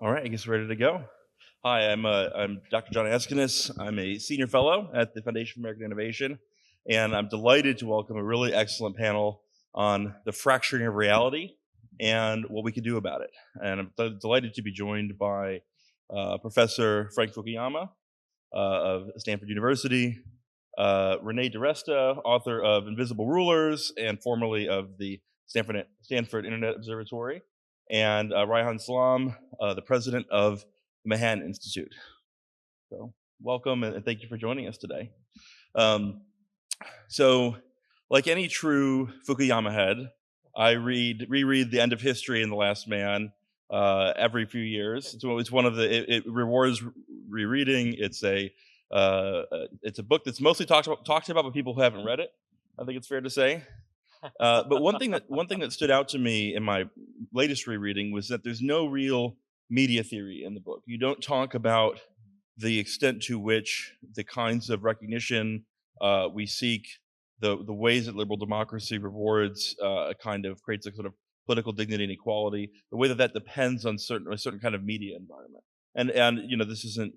All right, I guess we're ready to go. Hi, I'm Dr. John Askonas. I'm a senior fellow at the Foundation for American Innovation, and I'm delighted to welcome a really excellent panel on the fracturing of reality and what we can do about it. And I'm delighted to be joined by Professor Frank Fukuyama of Stanford University, Renee DiResta, author of Invisible Rulers and formerly of the Stanford Internet Observatory, and Reihan Salam, the president of the Manhattan Institute. So welcome and thank you for joining us today. So like any true Fukuyama head, I reread The End of History and The Last Man every few years. It's one of it rewards rereading. It's a book that's mostly talked about by people who haven't read it. I think it's fair to say. But one thing that stood out to me in my latest rereading was that there's no real media theory in the book. You don't talk about the extent to which the kinds of recognition we seek, the ways that liberal democracy rewards creates a sort of political dignity and equality, the way that depends on a certain kind of media environment. And this isn't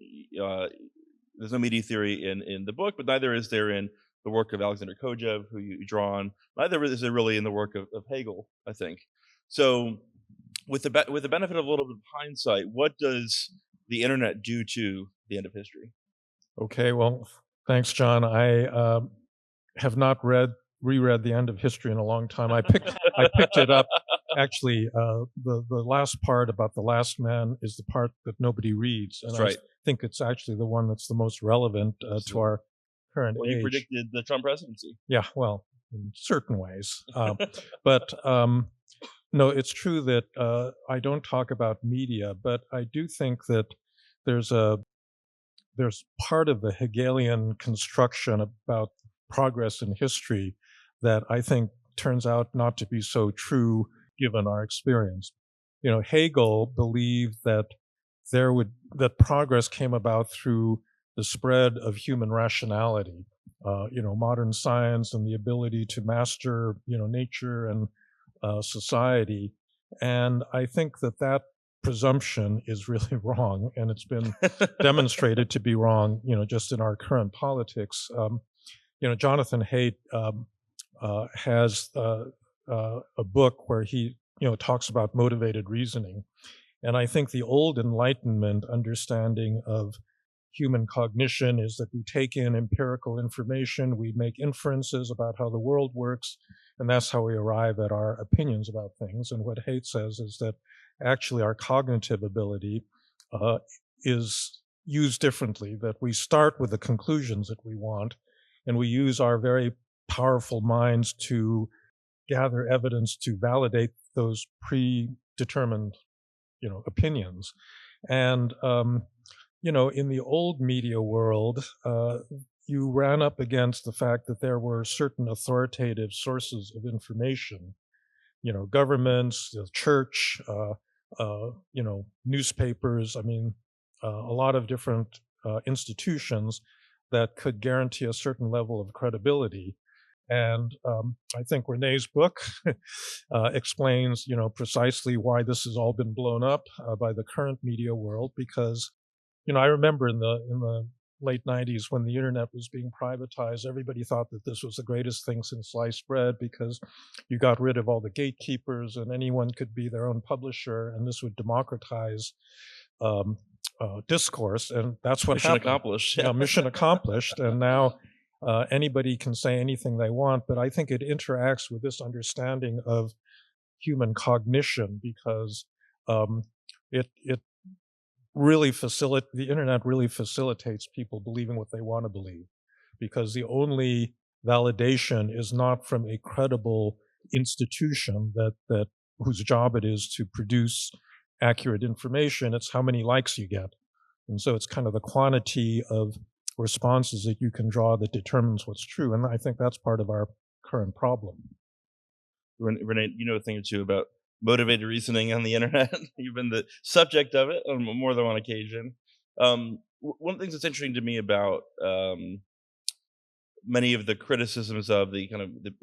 there's no media theory in the book, but neither is there in the work of Alexander Kojev, who you draw on. Neither is there really in the work of Hegel, I think. So with the benefit of a little bit of hindsight, what does the internet do to the end of history? Okay, well, thanks, John. I have not reread The End of History in a long time. I picked it up. Actually, the last part about the last man is the part that nobody reads, and That's right. I think it's actually the one that's the most relevant to our current age. You predicted the Trump presidency. Yeah, well, in certain ways, but no, it's true that I don't talk about media, but I do think that there's part of the Hegelian construction about progress in history that I think turns out not to be so true given our experience. Hegel believed that that progress came about through the spread of human rationality, modern science and the ability to master, nature and society. And I think that presumption is really wrong, and it's been demonstrated to be wrong, just in our current politics. Jonathan Haidt has a book where he, talks about motivated reasoning. And I think the old Enlightenment understanding of human cognition is that we take in empirical information, we make inferences about how the world works, and that's how we arrive at our opinions about things. And what Haidt says is that actually our cognitive ability is used differently, that we start with the conclusions that we want, and we use our very powerful minds to gather evidence to validate those predetermined, opinions. And, in the old media world, you ran up against the fact that there were certain authoritative sources of information, governments, the church, newspapers, a lot of different institutions that could guarantee a certain level of credibility. And I think Renee's book explains, precisely why this has all been blown up by the current media world. Because, I remember in the late 90s when the internet was being privatized, everybody thought that this was the greatest thing since sliced bread because you got rid of all the gatekeepers and anyone could be their own publisher, and this would democratize discourse. And that's what happened. Mission accomplished. Yeah, mission accomplished. And now anybody can say anything they want, but I think it interacts with this understanding of human cognition because it really the internet really facilitates people believing what they want to believe, because the only validation is not from a credible institution that whose job it is to produce accurate information. It's how many likes you get. And so it's kind of the quantity of responses that you can draw that determines what's true. And I think that's part of our current problem. Renee, you know a thing or two about motivated reasoning on the internet. You've been the subject of it on more than one occasion. One of the things that's interesting to me about many of the criticisms of the kind of the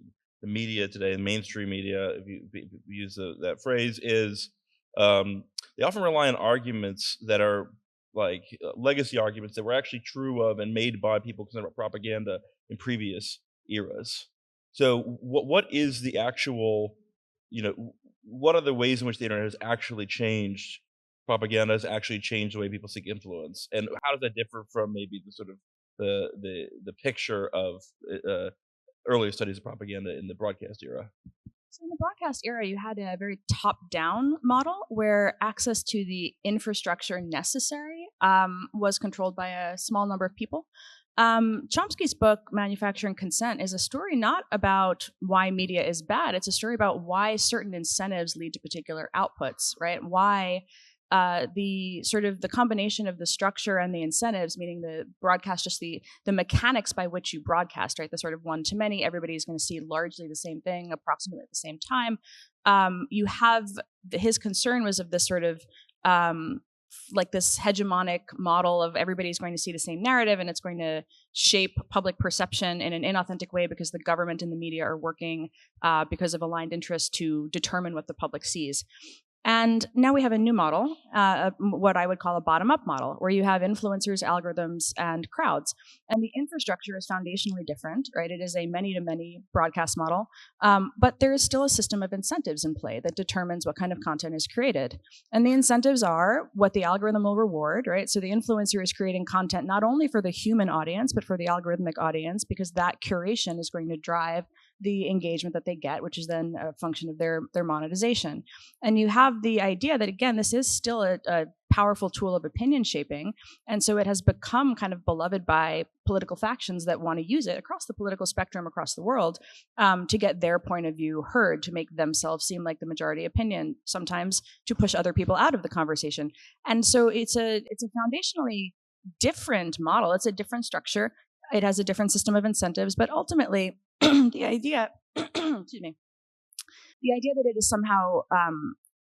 media today, the mainstream media, if you use that phrase, is they often rely on arguments that are like legacy arguments that were actually true of and made by people concerned about propaganda in previous eras. So what is the actual, what are the ways in which the internet has actually changed propaganda, has actually changed the way people seek influence, and how does that differ from maybe the sort of the picture of uh, earlier studies of propaganda in the broadcast era? So in the broadcast era, you had a very top-down model where access to the infrastructure necessary was controlled by a small number of people. Chomsky's book, Manufacturing Consent, is a story not about why media is bad. It's a story about why certain incentives lead to particular outputs, right? Why the combination of the structure and the incentives, meaning the broadcast, just the mechanics by which you broadcast, right? The sort of one to many, everybody's going to see largely the same thing, approximately at the same time. You have his concern was of this sort of like this hegemonic model of everybody's going to see the same narrative and it's going to shape public perception in an inauthentic way because the government and the media are working because of aligned interests to determine what the public sees. And now we have a new model, what I would call a bottom-up model, where you have influencers, algorithms, and crowds. And the infrastructure is foundationally different, right? It is a many-to-many broadcast model, but there is still a system of incentives in play that determines what kind of content is created. And the incentives are what the algorithm will reward, right? So the influencer is creating content not only for the human audience, but for the algorithmic audience, because that curation is going to drive the engagement that they get, which is then a function of their monetization. And you have the idea that, again, this is still a powerful tool of opinion shaping. And so it has become kind of beloved by political factions that want to use it across the political spectrum across the world to get their point of view heard, to make themselves seem like the majority opinion, sometimes to push other people out of the conversation. And so it's a foundationally different model. It's a different structure. It has a different system of incentives, but ultimately the idea, excuse me, the idea that it is somehow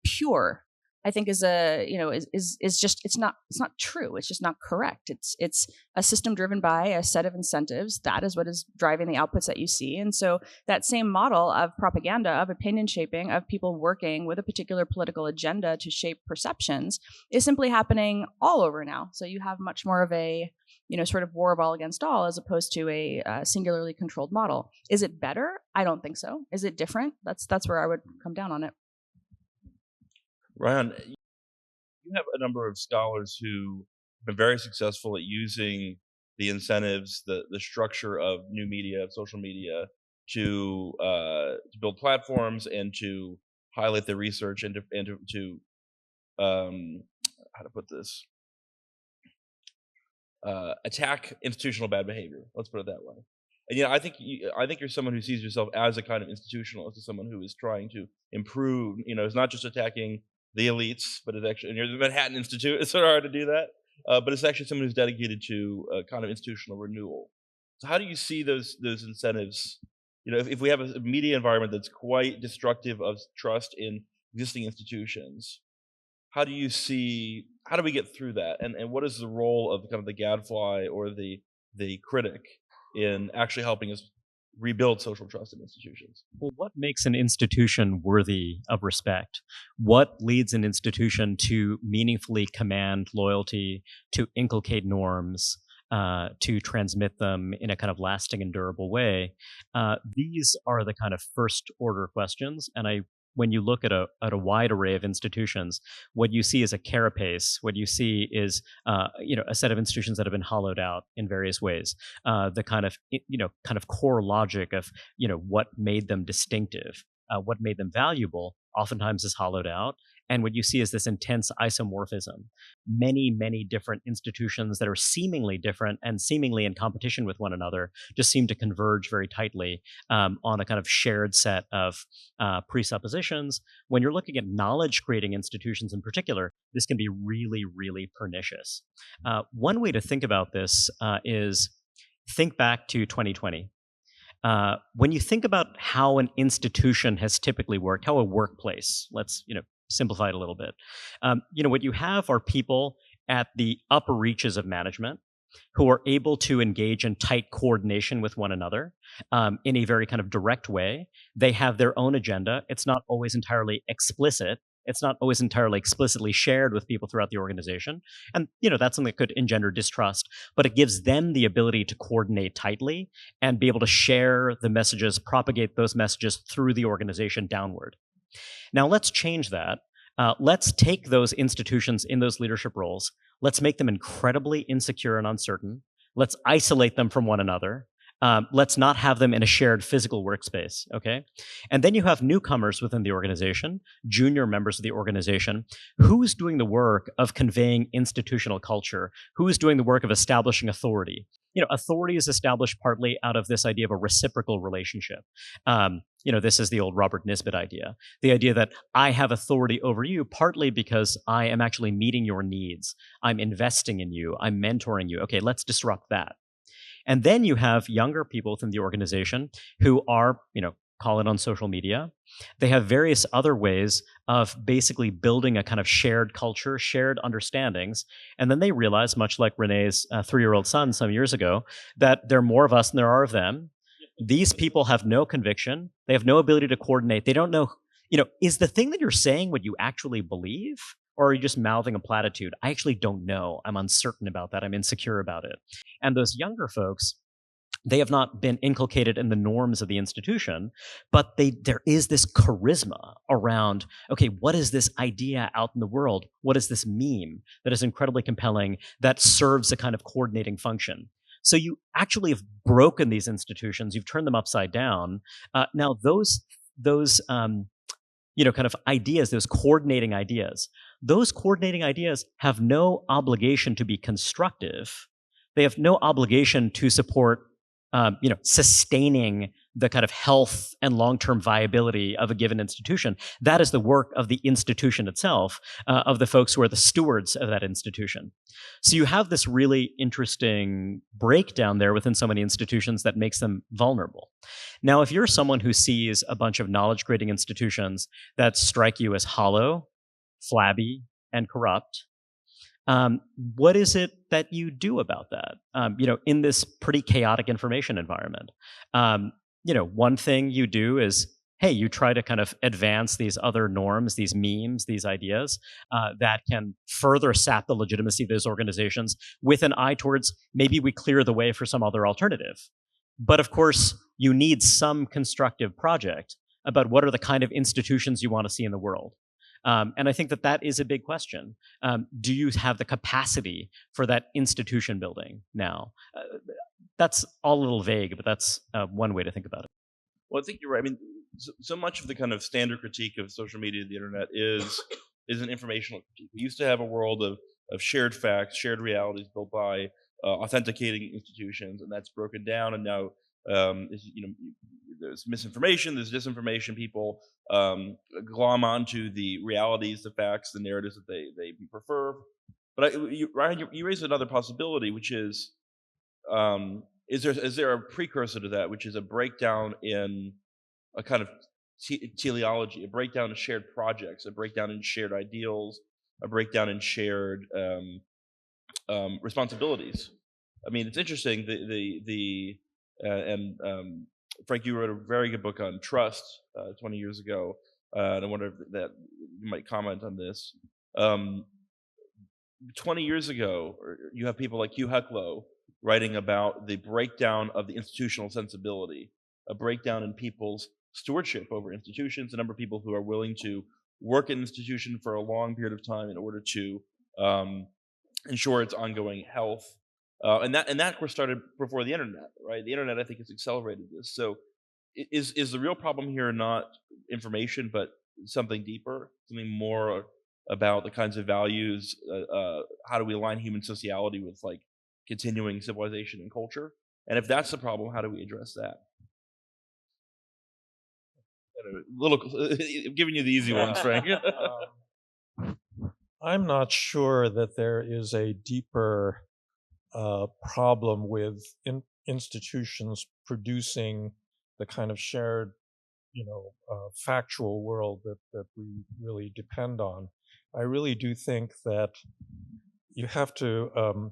pure, I think is just it's not true. It's just not correct. It's a system driven by a set of incentives. That is what is driving the outputs that you see. And so that same model of propaganda, of opinion shaping, of people working with a particular political agenda to shape perceptions is simply happening all over now. So you have much more of a sort of war of all against all, as opposed to a singularly controlled model. Is it better? I don't think so. Is it different? That's where I would come down on it. Reihan, you have a number of scholars who have been very successful at using the incentives, the structure of new media, of social media, to build platforms and to highlight their research and to how to put this, attack institutional bad behavior. Let's put it that way. And I think you're someone who sees yourself as a kind of institutionalist, as someone who is trying to improve. It's not just attacking the elites, but it's actually, and you're the Manhattan Institute. It's sort of hard to do that, but it's actually someone who's dedicated to a kind of institutional renewal. So how do you see those incentives? If we have a media environment that's quite destructive of trust in existing institutions, how do we get through that? And what is the role of kind of the gadfly or the critic in actually helping us rebuild social trust in institutions? Well, what makes an institution worthy of respect? What leads an institution to meaningfully command loyalty, to inculcate norms, to transmit them in a kind of lasting and durable way? These are the kind of first order questions. And when you look at a wide array of institutions, what you see is a carapace. What you see is a set of institutions that have been hollowed out in various ways. The kind of core logic of what made them distinctive, what made them valuable, oftentimes is hollowed out. And what you see is this intense isomorphism. Many, many different institutions that are seemingly different and seemingly in competition with one another just seem to converge very tightly on a kind of shared set of presuppositions. When you're looking at knowledge-creating institutions in particular, this can be really, really pernicious. One way to think about this is think back to 2020. When you think about how an institution has typically worked, how a workplace, let's simplify it a little bit. What you have are people at the upper reaches of management who are able to engage in tight coordination with one another in a very kind of direct way. They have their own agenda. It's not always entirely explicit, It's not always entirely explicitly shared with people throughout the organization. And, that's something that could engender distrust, but it gives them the ability to coordinate tightly and be able to share the messages, propagate those messages through the organization downward. Now, let's change that. Let's take those institutions in those leadership roles. Let's make them incredibly insecure and uncertain. Let's isolate them from one another. Let's not have them in a shared physical workspace, okay? And then you have newcomers within the organization, junior members of the organization. Who's doing the work of conveying institutional culture? Who's doing the work of establishing authority? Authority is established partly out of this idea of a reciprocal relationship. This is the old Robert Nisbet idea. The idea that I have authority over you partly because I am actually meeting your needs. I'm investing in you. I'm mentoring you. Okay, let's disrupt that. And then you have younger people within the organization who are, call it on social media. They have various other ways of basically building a kind of shared culture, shared understandings. And then they realize, much like Renee's 3-year-old son some years ago, that there are more of us than there are of them. These people have no conviction. They have no ability to coordinate. They don't know, is the thing that you're saying what you actually believe? Or are you just mouthing a platitude? I actually don't know. I'm uncertain about that. I'm insecure about it. And those younger folks, they have not been inculcated in the norms of the institution, but there is this charisma around, okay, what is this idea out in the world? What is this meme that is incredibly compelling, that serves a kind of coordinating function? So you actually have broken these institutions. You've turned them upside down. Now those kind of ideas, those coordinating ideas have no obligation to be constructive. They have no obligation to support, sustaining the kind of health and long-term viability of a given institution. That is the work of the institution itself, of the folks who are the stewards of that institution. So you have this really interesting breakdown there within so many institutions that makes them vulnerable. Now, if you're someone who sees a bunch of knowledge-creating institutions that strike you as hollow, flabby, and corrupt, what is it that you do about that? In this pretty chaotic information environment, one thing you do is, hey, you try to kind of advance these other norms, these memes, these ideas that can further sap the legitimacy of those organizations with an eye towards maybe we clear the way for some other alternative. But of course, you need some constructive project about what are the kind of institutions you want to see in the world. And I think that is a big question. Do you have the capacity for that institution building now? That's all a little vague, but that's one way to think about it. Well, I think you're right. I mean, so much of the kind of standard critique of social media and the internet is an informational critique. We used to have a world of shared facts, shared realities built by authenticating institutions, and that's broken down. And now, there's misinformation, there's disinformation. People glom onto the realities, the facts, the narratives that they prefer. But Reihan, you raised another possibility, which is there a precursor to that, which is a breakdown in a kind of teleology, a breakdown in shared projects, a breakdown in shared ideals, a breakdown in shared responsibilities. I mean, it's interesting. Frank, you wrote a very good book on trust 20 years ago, and I wonder if that you might comment on this. 20 years ago, you have people like Hugh Hecklow writing about the breakdown of the institutional sensibility, a breakdown in people's stewardship over institutions, the number of people who are willing to work in an institution for a long period of time in order to ensure its ongoing health. And that of course started before the internet, right? The internet, I think, has accelerated this. So is the real problem here not information, but something deeper, something more about the kinds of values? How do we align human sociality with like continuing civilization and culture? And if that's the problem, how do we address that? Giving you the easy ones, Frank. I'm not sure that there is a deeper problem with institutions producing the kind of shared, factual world that we really depend on. I really do think that you have to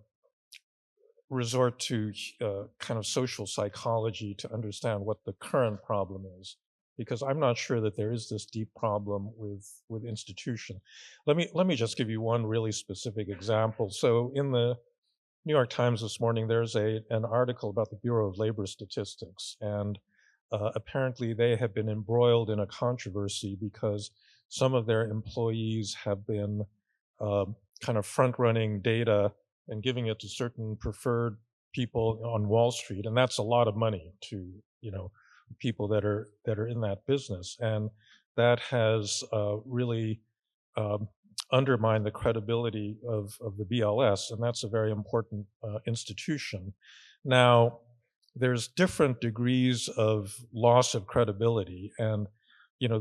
resort to kind of social psychology to understand what the current problem is. because I'm not sure that there is this deep problem with institution. Let me just give you one really specific example. So in the New York Times this morning, there's an article about the Bureau of Labor Statistics, and apparently they have been embroiled in a controversy because some of their employees have been kind of front-running data and giving it to certain preferred people on Wall Street, and that's a lot of money to people that are in that business, and that has really undermined the credibility of the BLS, and that's a very important institution. Now, there's different degrees of loss of credibility, and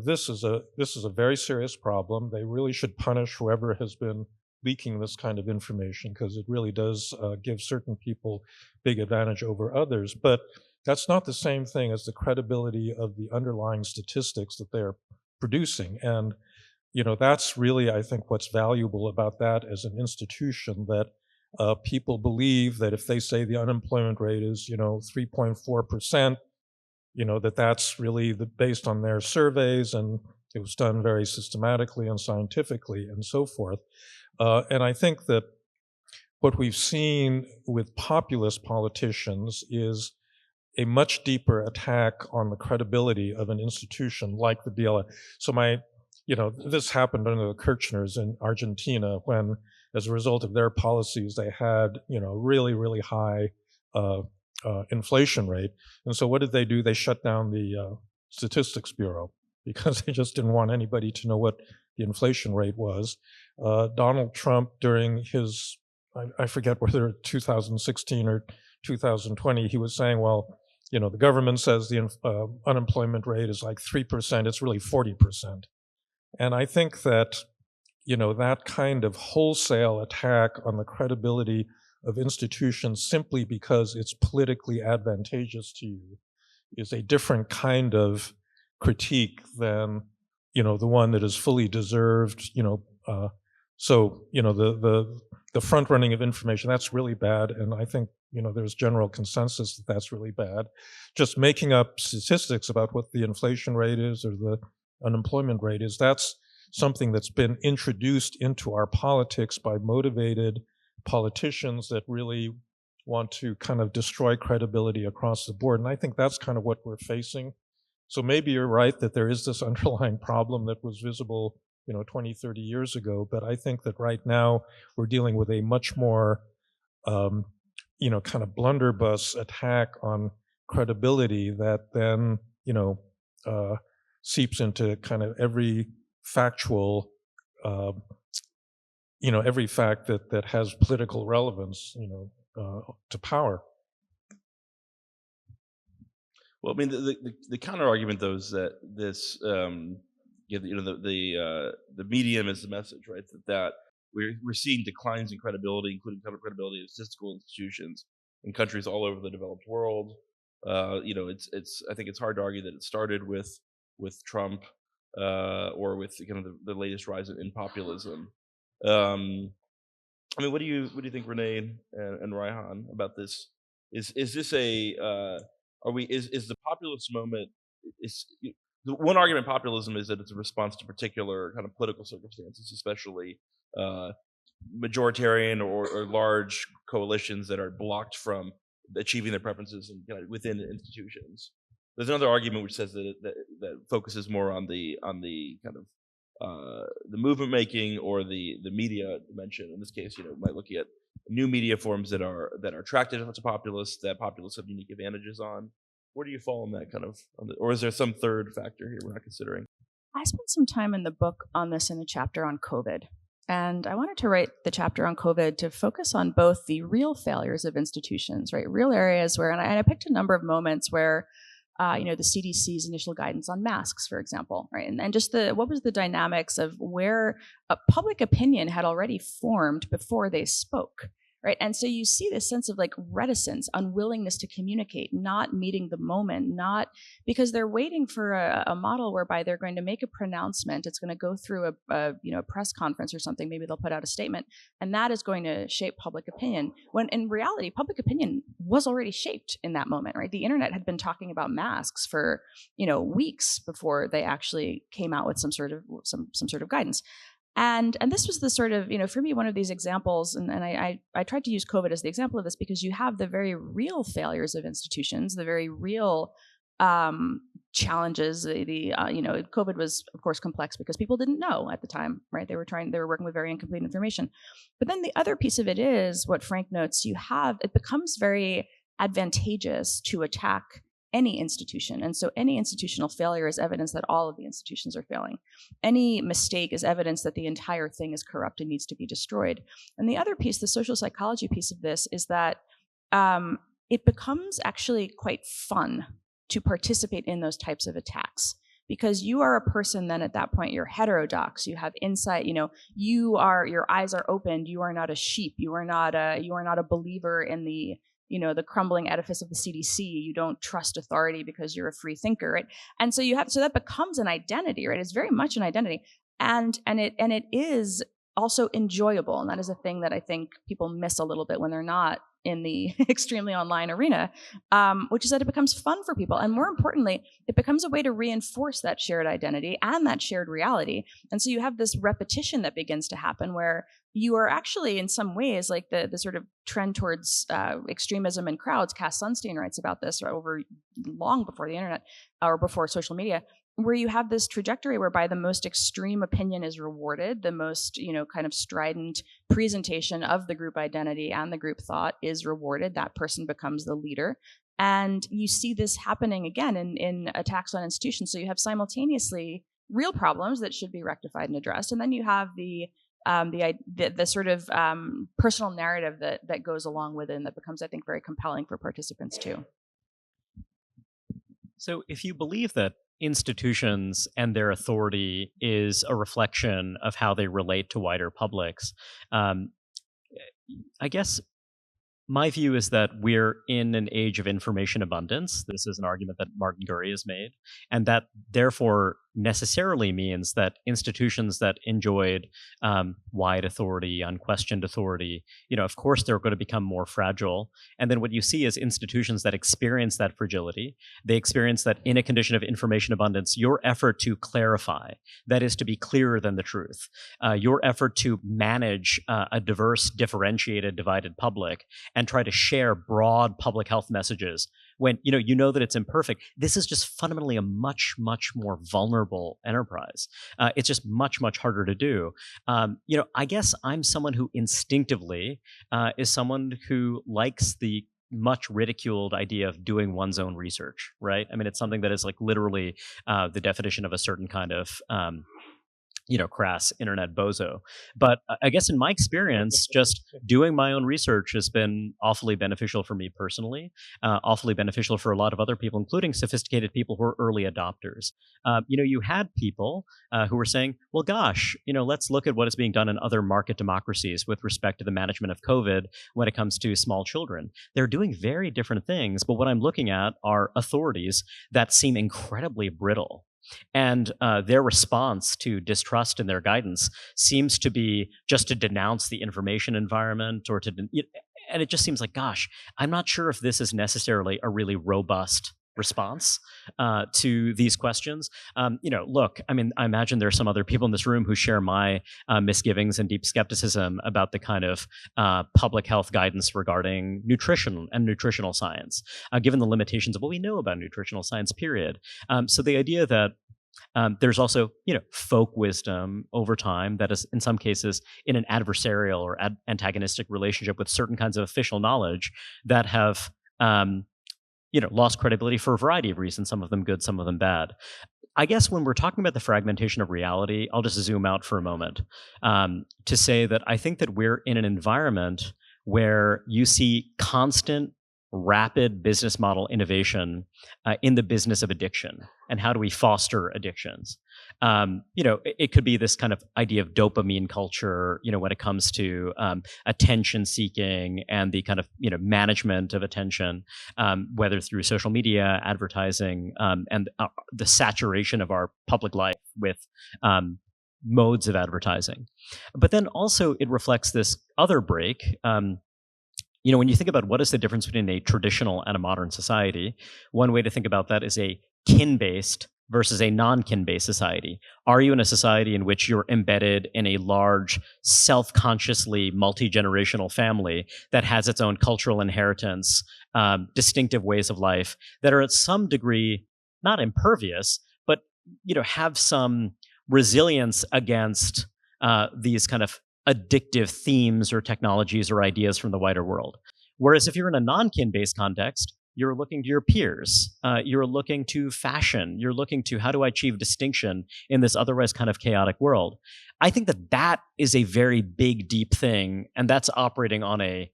this is a very serious problem. They really should punish whoever has been leaking this kind of information, because it really does give certain people big advantage over others. But that's not the same thing as the credibility of the underlying statistics that they're producing. And that's really, I think, what's valuable about that as an institution, that people believe that if they say the unemployment rate is 3.4%, that's really based on their surveys, and it was done very systematically and scientifically and so forth. And I think that what we've seen with populist politicians is a much deeper attack on the credibility of an institution like the BLS. So this happened under the Kirchners in Argentina, when, as a result of their policies, they had, really, really high inflation rate. And so what did they do? They shut down the Statistics Bureau, because they just didn't want anybody to know what the inflation rate was. Donald Trump, during his, I forget whether 2016 or 2020, he was saying, well, the government says the unemployment rate is like 3%, it's really 40%. And I think that, that kind of wholesale attack on the credibility of institutions simply because it's politically advantageous to you is a different kind of critique than, the one that is fully deserved. So, the front running of information, that's really bad. And I think, there's general consensus that that's really bad. Just making up statistics about what the inflation rate is or the unemployment rate is, that's something that's been introduced into our politics by motivated politicians that really want to kind of destroy credibility across the board. And I think that's kind of what we're facing. So maybe you're right that there is this underlying problem that was visible, 20, 30 years ago. But I think that right now we're dealing with a much more, kind of blunderbuss attack on credibility that then, seeps into kind of every factual, every fact that has political relevance, to power. Well, I mean, the counter argument, though, is that this, the medium is the message, right? That we're seeing declines in credibility, including credibility of statistical institutions in countries all over the developed world. It's I think it's hard to argue that it started with Trump or with kind of the latest rise in populism. I mean, what do you think, Renee and Reihan, about this? Is this a is the populist moment, the one argument populism is that it's a response to particular kind of political circumstances, especially majoritarian or large coalitions that are blocked from achieving their preferences within institutions. There's another argument which says that focuses more on the kind of the movement making or the media dimension. In this case, might look at new media forms that are attractive to populists, that populists have unique advantages on. Where do you fall on that kind of, or is there some third factor here we're not considering? I spent some time in the book on this in a chapter on COVID. And I wanted to write the chapter on COVID to focus on both the real failures of institutions, right? Real areas where, and I picked a number of moments where, the CDC's initial guidance on masks, for example, right? And just what was the dynamics of where a public opinion had already formed before they spoke. right? And so you see this sense of like reticence, unwillingness to communicate, not meeting the moment, not because they're waiting for a model whereby they're going to make a pronouncement. It's going to go through a press conference or something. Maybe they'll put out a statement, and that is going to shape public opinion. When in reality, public opinion was already shaped in that moment, right? The internet had been talking about masks for weeks before they actually came out with some sort of guidance. And this was the sort of, for me, one of these examples, and I tried to use COVID as the example of this because you have the very real failures of institutions, the very real challenges. COVID was, of course, complex because people didn't know at the time, right? They were working with very incomplete information. But then the other piece of it is what Frank notes, it becomes very advantageous to attack any institution. And so any institutional failure is evidence that all of the institutions are failing. Any mistake is evidence that the entire thing is corrupt and needs to be destroyed. And the other piece, the social psychology piece of this, is that it becomes actually quite fun to participate in those types of attacks, because you are a person then at that point, you're heterodox, you have insight, your eyes are opened, you are not a sheep, you are not a believer in the crumbling edifice of the CDC. You don't trust authority because you're a free thinker, right? And so that becomes an identity, right? It's very much an identity, and it is also enjoyable, and that is a thing that I think people miss a little bit when they're not in the extremely online arena, which is that it becomes fun for people, and more importantly, it becomes a way to reinforce that shared identity and that shared reality. And so you have this repetition that begins to happen where you are actually, in some ways, like the sort of trend towards extremism in crowds. Cass Sunstein writes about this over long before the internet or before social media, where you have this trajectory whereby the most extreme opinion is rewarded, the most, kind of strident presentation of the group identity and the group thought is rewarded. That person becomes the leader. And you see this happening again in attacks on institutions. So you have simultaneously real problems that should be rectified and addressed, and then you have the sort of personal narrative that goes along with it, and that becomes, I think, very compelling for participants too. So if you believe that institutions and their authority is a reflection of how they relate to wider publics, I guess my view is that we're in an age of information abundance. This is an argument that Martin Gurry has made, and that therefore necessarily means that institutions that enjoyed wide authority, unquestioned authority, of course they're going to become more fragile. And then what you see is institutions that experience that fragility. They experience that in a condition of information abundance, your effort to clarify, that is to be clearer than the truth, your effort to manage a diverse, differentiated, divided public and try to share broad public health messages when you know that it's imperfect. This is just fundamentally a much, much more vulnerable enterprise. It's just much, much harder to do. I guess I'm someone who instinctively is someone who likes the much ridiculed idea of doing one's own research, right? I mean, it's something that is like literally the definition of a certain kind of crass internet bozo. But I guess in my experience, just doing my own research has been awfully beneficial for me personally, awfully beneficial for a lot of other people, including sophisticated people who are early adopters. You had people who were saying, well, gosh, let's look at what is being done in other market democracies with respect to the management of COVID when it comes to small children. They're doing very different things, but what I'm looking at are authorities that seem incredibly brittle. And their response to distrust in their guidance seems to be just to denounce the information environment or and it just seems like, gosh, I'm not sure if this is necessarily a really robust response to these questions. Look, I mean, I imagine there are some other people in this room who share my misgivings and deep skepticism about the kind of public health guidance regarding nutrition and nutritional science, given the limitations of what we know about nutritional science, period. So the idea that there's also, folk wisdom over time that is, in some cases, in an adversarial or antagonistic relationship with certain kinds of official knowledge that have lost credibility for a variety of reasons, some of them good, some of them bad. I guess when we're talking about the fragmentation of reality, I'll just zoom out for a moment to say that I think that we're in an environment where you see constant rapid business model innovation in the business of addiction, and how do we foster addictions? It could be this kind of idea of dopamine culture, when it comes to attention seeking and the kind of management of attention, whether through social media, advertising, and the saturation of our public life with modes of advertising. But then also it reflects this other break. When you think about what is the difference between a traditional and a modern society, one way to think about that is a kin-based versus a non-kin-based society. Are you in a society in which you're embedded in a large, self-consciously multi-generational family that has its own cultural inheritance, distinctive ways of life that are at some degree not impervious, but have some resilience against these kind of addictive themes or technologies or ideas from the wider world? Whereas if you're in a non-kin-based context, you're looking to your peers, you're looking to fashion, you're looking to how do I achieve distinction in this otherwise kind of chaotic world. I think that is a very big, deep thing, and that's operating on a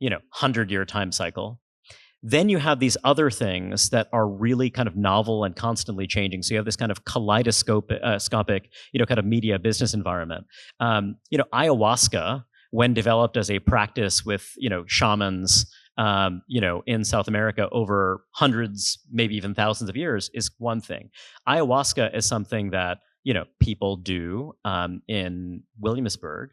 100-year time cycle. Then you have these other things that are really kind of novel and constantly changing. So you have this kind of kaleidoscopic, kind of media business environment. Ayahuasca, when developed as a practice with, shamans, in South America over hundreds, maybe even thousands of years, is one thing. Ayahuasca is something that people do in Williamsburg,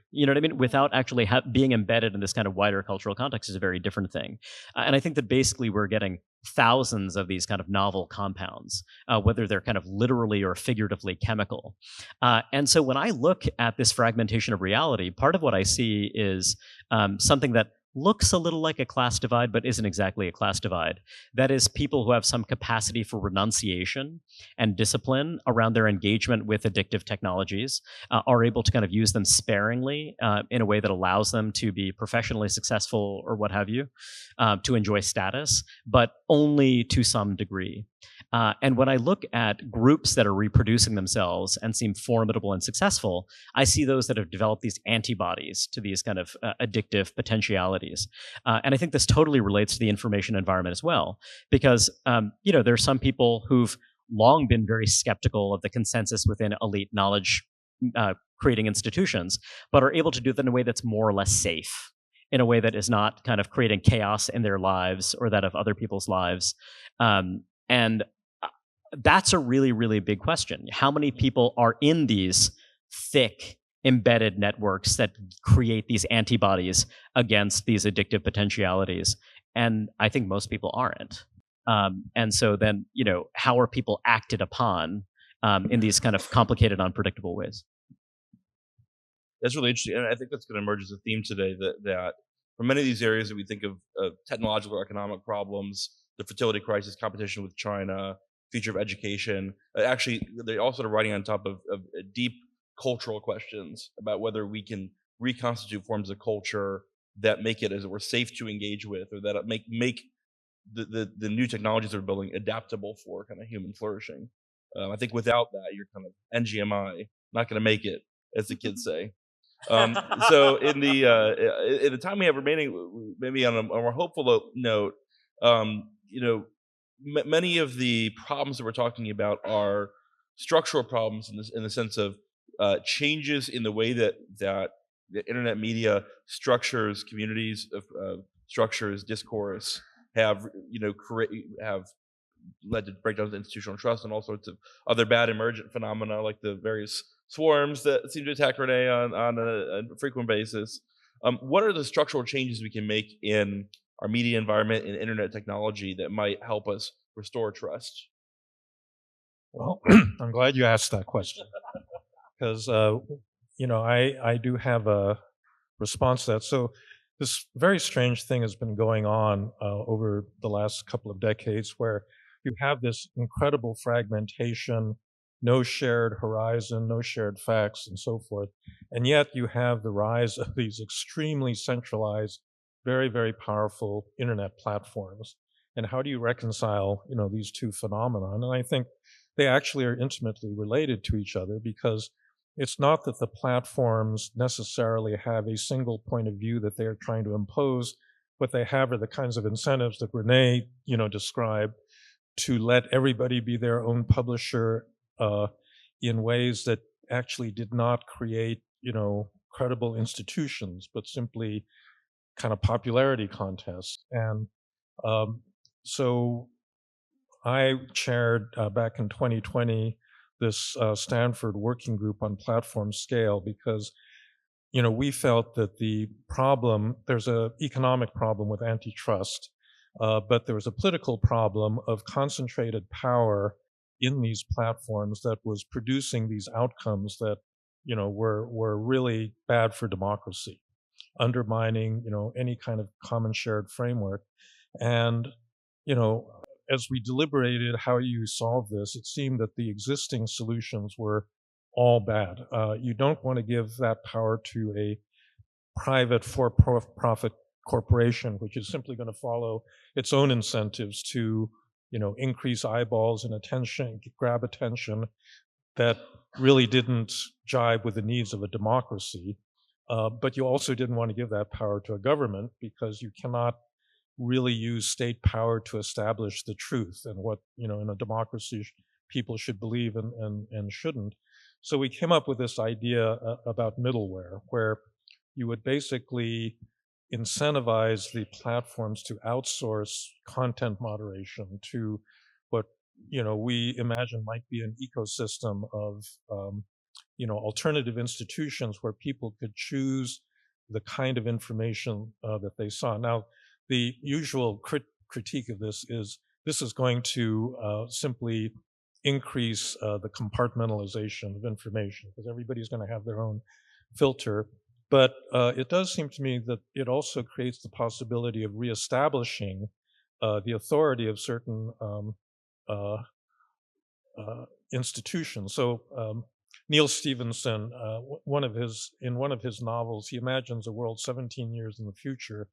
without actually being embedded in this kind of wider cultural context is a very different thing. And I think that basically we're getting thousands of these kind of novel compounds, whether they're kind of literally or figuratively chemical. And so when I look at this fragmentation of reality, part of what I see is something that looks a little like a class divide, but isn't exactly a class divide. That is, people who have some capacity for renunciation and discipline around their engagement with addictive technologies are able to kind of use them sparingly in a way that allows them to be professionally successful or what have you, to enjoy status, but only to some degree. And when I look at groups that are reproducing themselves and seem formidable and successful, I see those that have developed these antibodies to these kind of addictive potentialities. And I think this totally relates to the information environment as well, because there are some people who've long been very skeptical of the consensus within elite knowledge creating institutions, but are able to do that in a way that's more or less safe, in a way that is not kind of creating chaos in their lives or that of other people's lives. And that's a really, really big question. How many people are in these thick, embedded networks that create these antibodies against these addictive potentialities? And I think most people aren't. And so then, how are people acted upon in these kind of complicated, unpredictable ways? That's really interesting. And I think that's going to emerge as a theme today, that for many of these areas that we think of technological or economic problems, the fertility crisis, competition with China, future of education, actually, they're also writing on top of deep cultural questions about whether we can reconstitute forms of culture that make it, as it were, safe to engage with, or that make the new technologies that we're building adaptable for kind of human flourishing. I think without that, you're kind of NGMI, not going to make it, as the kids say. So in the time we have remaining, maybe on a more hopeful note, many of the problems that we're talking about are structural problems in the sense of changes in the way that the internet media structures communities, structures discourse, have led to breakdowns of institutional trust and all sorts of other bad emergent phenomena, like the various swarms that seem to attack Renee on a frequent basis. What are the structural changes we can make in our media environment and internet technology that might help us restore trust? Well, I'm glad you asked that question, because I do have a response to that. So this very strange thing has been going on over the last couple of decades, where you have this incredible fragmentation, no shared horizon, no shared facts, and so forth. And yet you have the rise of these extremely centralized, very, very powerful internet platforms. And how do you reconcile, these two phenomena? And I think they actually are intimately related to each other, because it's not that the platforms necessarily have a single point of view that they are trying to impose what they have are the kinds of incentives that Renee, described, to let everybody be their own publisher in ways that actually did not create, credible institutions, but simply kind of popularity contests. And so I chaired back in 2020 this Stanford working group on platform scale because, we felt that there's an economic problem with antitrust, but there was a political problem of concentrated power in these platforms that was producing these outcomes that, were really bad for democracy, undermining, any kind of common shared framework. And, as we deliberated how you solve this, it seemed that the existing solutions were all bad. You don't want to give that power to a private for-profit corporation, which is simply going to follow its own incentives to, increase eyeballs and attention, grab attention that really didn't jibe with the needs of a democracy. But you also didn't want to give that power to a government because you cannot really use state power to establish the truth and what, in a democracy people should believe and shouldn't. So we came up with this idea about middleware, where you would basically incentivize the platforms to outsource content moderation to what, we imagine might be an ecosystem of, alternative institutions where people could choose the kind of information that they saw. Now, the usual critique of this is going to simply increase the compartmentalization of information because everybody's going to have their own filter. But it does seem to me that it also creates the possibility of reestablishing the authority of certain institutions. So Neil Stephenson, in one of his novels, he imagines a world 17 years in the future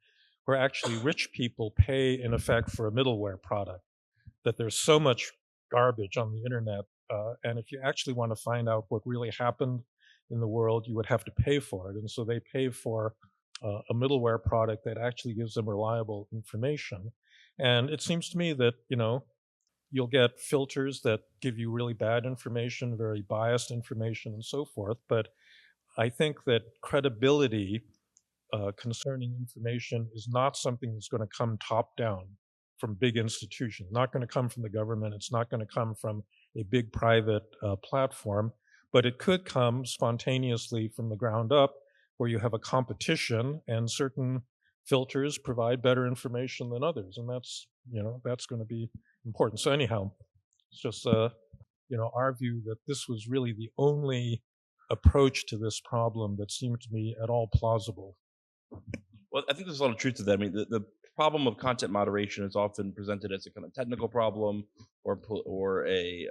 where actually rich people pay, in effect, for a middleware product, that there's so much garbage on the internet, and if you actually want to find out what really happened in the world, you would have to pay for it. And so they pay for a middleware product that actually gives them reliable information. And it seems to me that, you'll get filters that give you really bad information, very biased information, and so forth. But I think that credibility concerning information is not something that's going to come top down from big institutions, not going to come from the government. It's not going to come from a big private platform, but it could come spontaneously from the ground up where you have a competition and certain filters provide better information than others. And that's, that's going to be important. So anyhow, it's just, our view that this was really the only approach to this problem that seemed to me at all plausible. Well, I think there's a lot of truth to that. I mean, the problem of content moderation is often presented as a kind of technical problem or a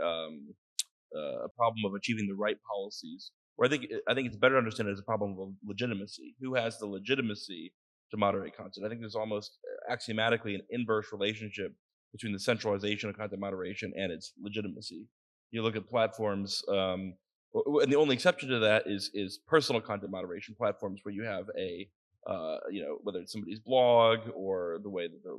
problem of achieving the right policies. Or I think it's better to understand it as a problem of legitimacy. Who has the legitimacy to moderate content? I think there's almost axiomatically an inverse relationship between the centralization of content moderation and its legitimacy. You look at platforms, and the only exception to that is personal content moderation platforms where you have a whether it's somebody's blog or the way that the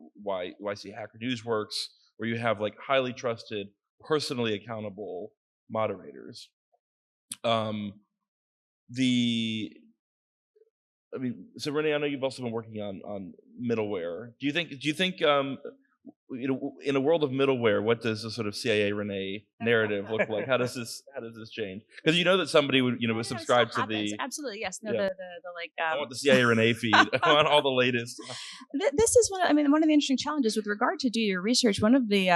YC Hacker News works, where you have like highly trusted, personally accountable moderators. So Renee, I know you've also been working on middleware. Do you think in a world of middleware, what does the sort of CIA Renee narrative look like? How does this change? Because that somebody would would subscribe to the absolutely, yes, no, yeah. the like I want the CIA Renee feed. I want all the latest. This is one of the interesting challenges with regard to do your research. One of the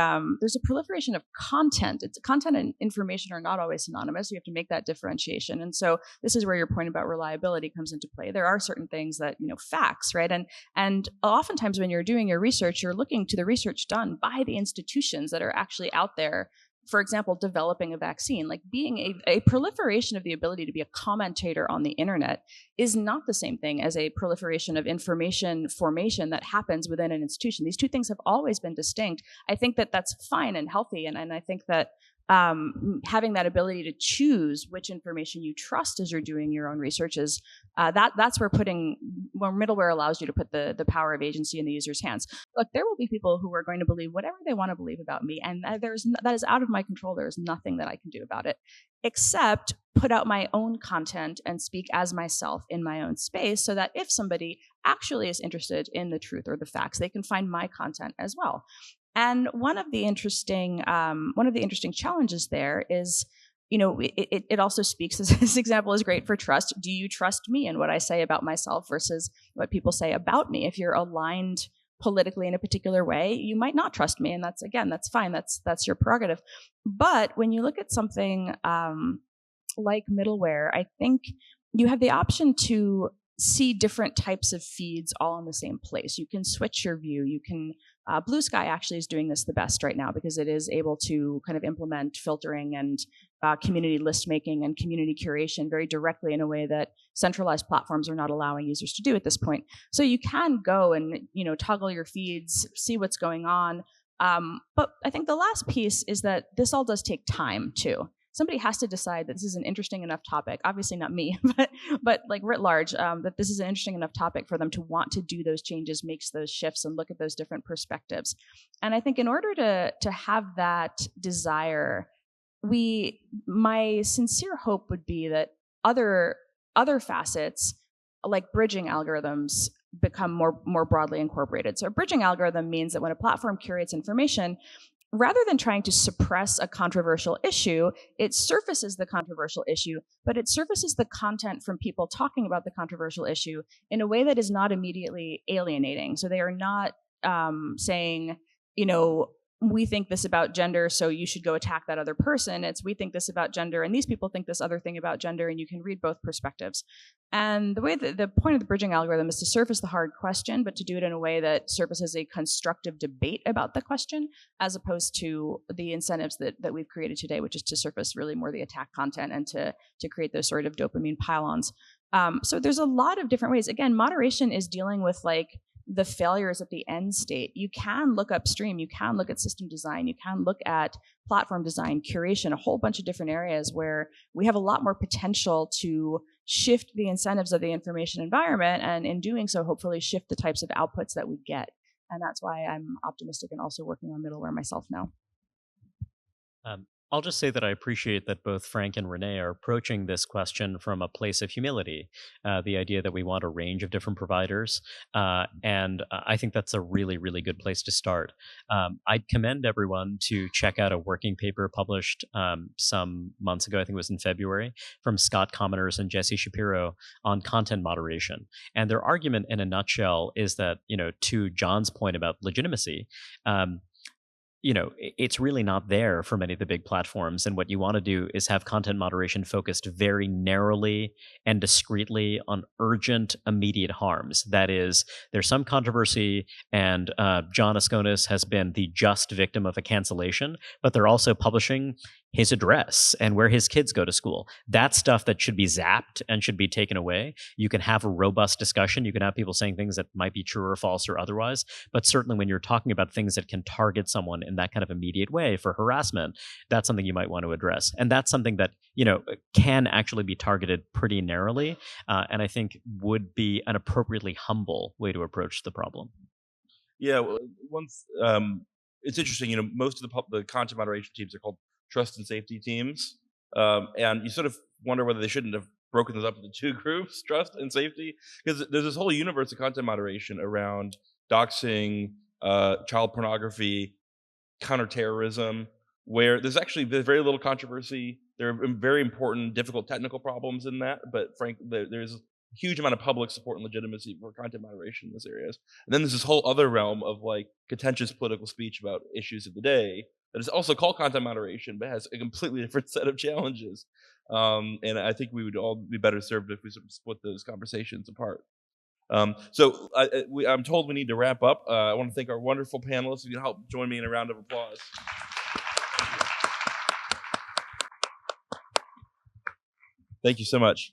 there's a proliferation of content. It's content and information are not always synonymous. You have to make that differentiation, and so this is where your point about reliability comes into play. There are certain things that facts, right? And oftentimes when you're doing your research, you're looking to the research done by the institutions that are actually out there. For example, developing a vaccine, like being a proliferation of the ability to be a commentator on the internet is not the same thing as a proliferation of information formation that happens within an institution. These two things have always been distinct. I think that that's fine and healthy. And I think that having that ability to choose which information you trust as you're doing your own research is that's where middleware allows you to put the power of agency in the user's hands. Look, there will be people who are going to believe whatever they want to believe about me, and that is out of my control. There is nothing that I can do about it, except put out my own content and speak as myself in my own space, so that if somebody actually is interested in the truth or the facts, they can find my content as well. And one of the interesting challenges there is, it also speaks, this example is great for trust. Do you trust me and what I say about myself versus what people say about me? If you're aligned politically in a particular way, you might not trust me. And that's fine. That's your prerogative. But when you look at something like middleware, I think you have the option to see different types of feeds all in the same place. You can switch your view. You can Blue Sky actually is doing this the best right now because it is able to kind of implement filtering and community list making and community curation very directly in a way that centralized platforms are not allowing users to do at this point. So you can go and toggle your feeds, see what's going on. But I think the last piece is that this all does take time too. Somebody has to decide that this is an interesting enough topic, obviously not me, but like writ large, that this is an interesting enough topic for them to want to do those changes, makes those shifts, and look at those different perspectives. And I think in order to have that desire, my sincere hope would be that other facets, like bridging algorithms, become more broadly incorporated. So a bridging algorithm means that when a platform curates information, rather than trying to suppress a controversial issue, it surfaces the controversial issue, but it surfaces the content from people talking about the controversial issue in a way that is not immediately alienating. So they are not saying, we think this about gender, so you should go attack that other person. It's we think this about gender, and these people think this other thing about gender, and you can read both perspectives. And the point of the bridging algorithm is to surface the hard question, but to do it in a way that surfaces a constructive debate about the question, as opposed to the incentives that we've created today, which is to surface really more the attack content and to create those sort of dopamine pylons. So there's a lot of different ways. Again, moderation is dealing with the failures at the end state. You can look upstream, you can look at system design, you can look at platform design, curation, a whole bunch of different areas where we have a lot more potential to shift the incentives of the information environment, and in doing so, hopefully shift the types of outputs that we get. And that's why I'm optimistic and also working on middleware myself now. I'll just say that I appreciate that both Frank and Renee are approaching this question from a place of humility, the idea that we want a range of different providers, and I think that's a really, really good place to start. I'd commend everyone to check out a working paper published some months ago, I think it was in February, from Scott Commoners and Jesse Shapiro on content moderation. And their argument in a nutshell is that, to John's point about legitimacy, it's really not there for many of the big platforms. And what you want to do is have content moderation focused very narrowly and discreetly on urgent, immediate harms. That is, there's some controversy and John Askonas has been the just victim of a cancellation, but they're also publishing his address and where his kids go to school. That's stuff that should be zapped and should be taken away. You can have a robust discussion. You can have people saying things that might be true or false or otherwise. But certainly when you're talking about things that can target someone in that kind of immediate way for harassment, that's something you might want to address. And that's something that, can actually be targeted pretty narrowly. And I think would be an appropriately humble way to approach the problem. Yeah, well, it's interesting, most of the content moderation teams are called trust and safety teams. And you sort of wonder whether they shouldn't have broken those up into two groups, trust and safety, because there's this whole universe of content moderation around doxing, child pornography, counterterrorism, where there's very little controversy. There are very important, difficult technical problems in that, but frankly, there's a huge amount of public support and legitimacy for content moderation in those areas. And then there's this whole other realm of contentious political speech about issues of the day that is also called content moderation, but has a completely different set of challenges. And I think we would all be better served if we sort of split those conversations apart. So I'm told we need to wrap up. I want to thank our wonderful panelists. If you can help join me in a round of applause. Thank you so much.